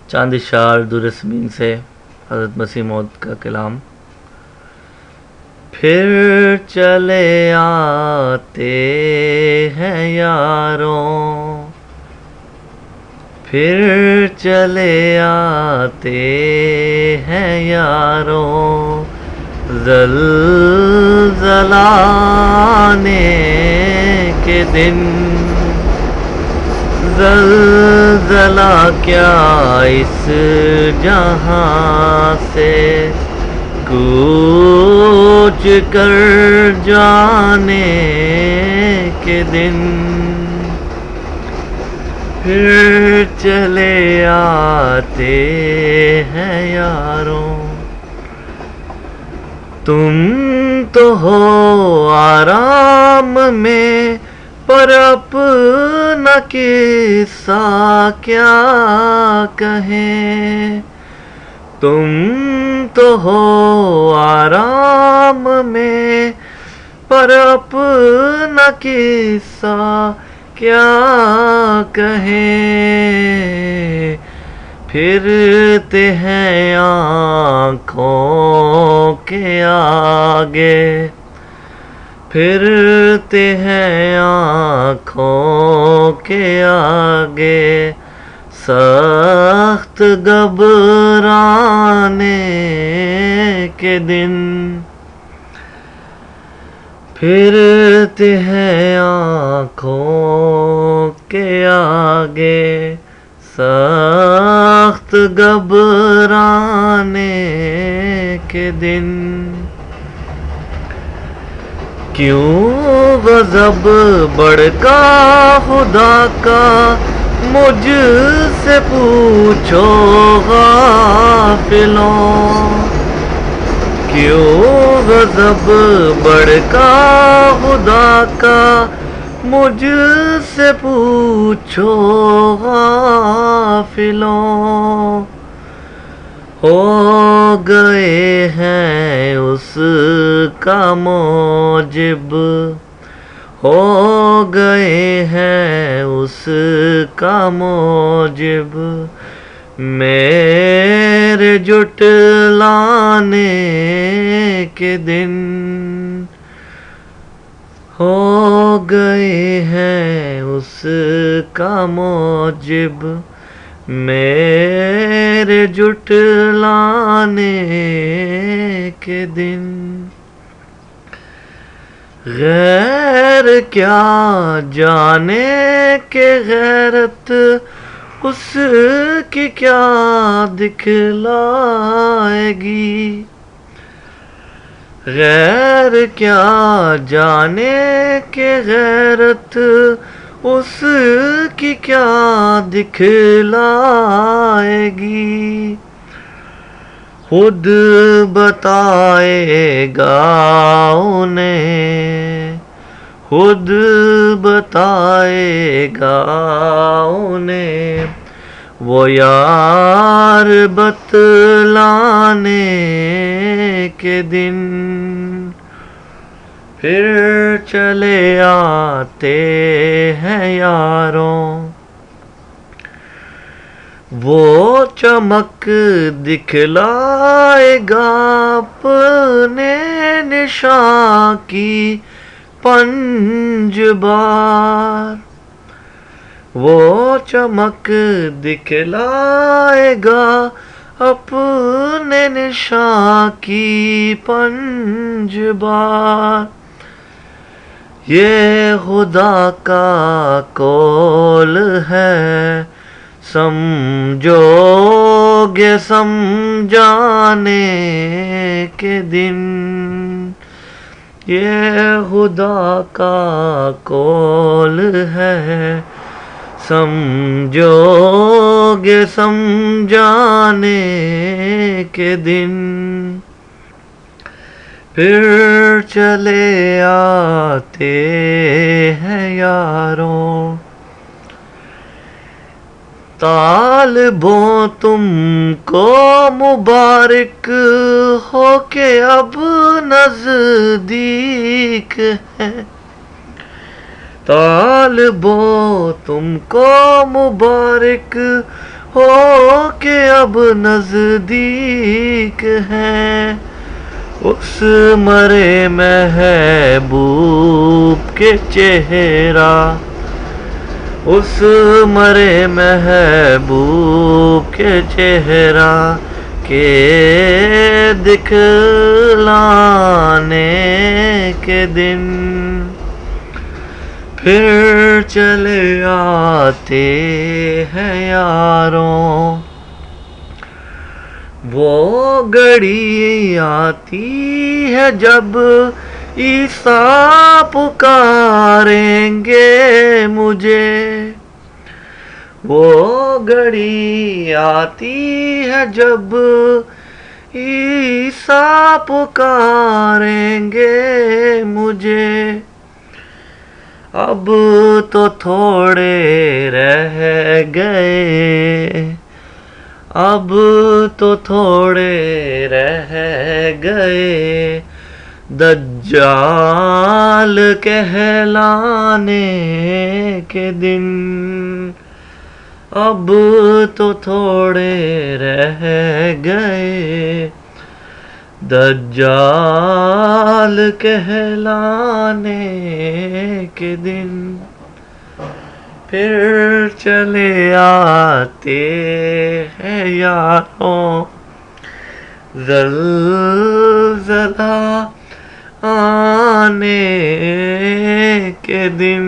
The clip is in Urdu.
چاند شار درسمین سے حضرت مسیح موعود کا کلام. پھر چلے آتے ہیں یاروں، پھر چلے آتے ہیں یاروں، زلزلہ آنے کے دن. زلزلہ کیا اس جہاں سے کوچ کر جانے کے دن. پھر چلے آتے ہیں یاروں. تم تو ہو آرام میں پر اپنا قصہ کیا کہیں. تم تو ہو آرام میں پر اپنا قصہ کیا کہیں. پھرتے ہیں آنکھوں کے آگے، پھرتے ہیں آنکھوں کے آگے، سخت گھبرانے کے دن. پھرتے ہیں آنکھوں کے آگے، سخت گھبرانے کے دن. کیوں غضب بڑھکا خدا کا مجھ سے پوچھو غافلوں. کیوں غضب بڑھکا خدا کا مجھ سے پوچھو غافلوں. ہو گئے ہیں اس کا موجب، ہو گئے ہیں اس کا موجب، میرے جھٹلانے کے دن. ہو گئے ہیں اس کا موجب، میرے جھٹلانے کے دن. غیر کیا جانے کہ غیرت اس کی کیا دکھلائے گی. غیر کیا جانے کہ غیرت اس کی کیا دکھلائے گی. خود بتائے گا انہیں، خود بتائے گا انہیں وہ یار بتلانے کے دن. پھر چلے آتے ہیں یاروں، وہ چمک دکھلائے گا اپنے نشاں کی پنج بار. وہ چمک دکھلائے گا اپنے نشاں کی پنج بار. یہ خدا کا قول ہے، سمجھو گے سمجھانے کے دن. یہ خدا کا قول ہے، سمجھو گے سمجھانے کے دن. پھر چلے آتے ہیں یاروں. طالبوں تم کو مبارک ہو کہ اب نزدیک ہے. طالبو تم کو مبارک ہو کہ اب نزدیک ہیں اس مرے محبوب کے چہرہ، اس مرے محبوب کے چہرہ کے دکھلانے کے دن پھر چلے آتے ہیں یاروں۔ وہ گھڑی آتی ہے جب عیسیٰ پکاریں گے مجھے، وہ گھڑی آتی ہے جب عیسیٰ پکاریں گے مجھے۔ اب تو تھوڑے رہ گئے، اب تو تھوڑے رہ گئے دجال کہلانے کے دن، اب تو تھوڑے رہ گئے دجال کہلانے کے دن۔ پھر چلے آتے ہیں یاروں زلزلہ آنے کے دن۔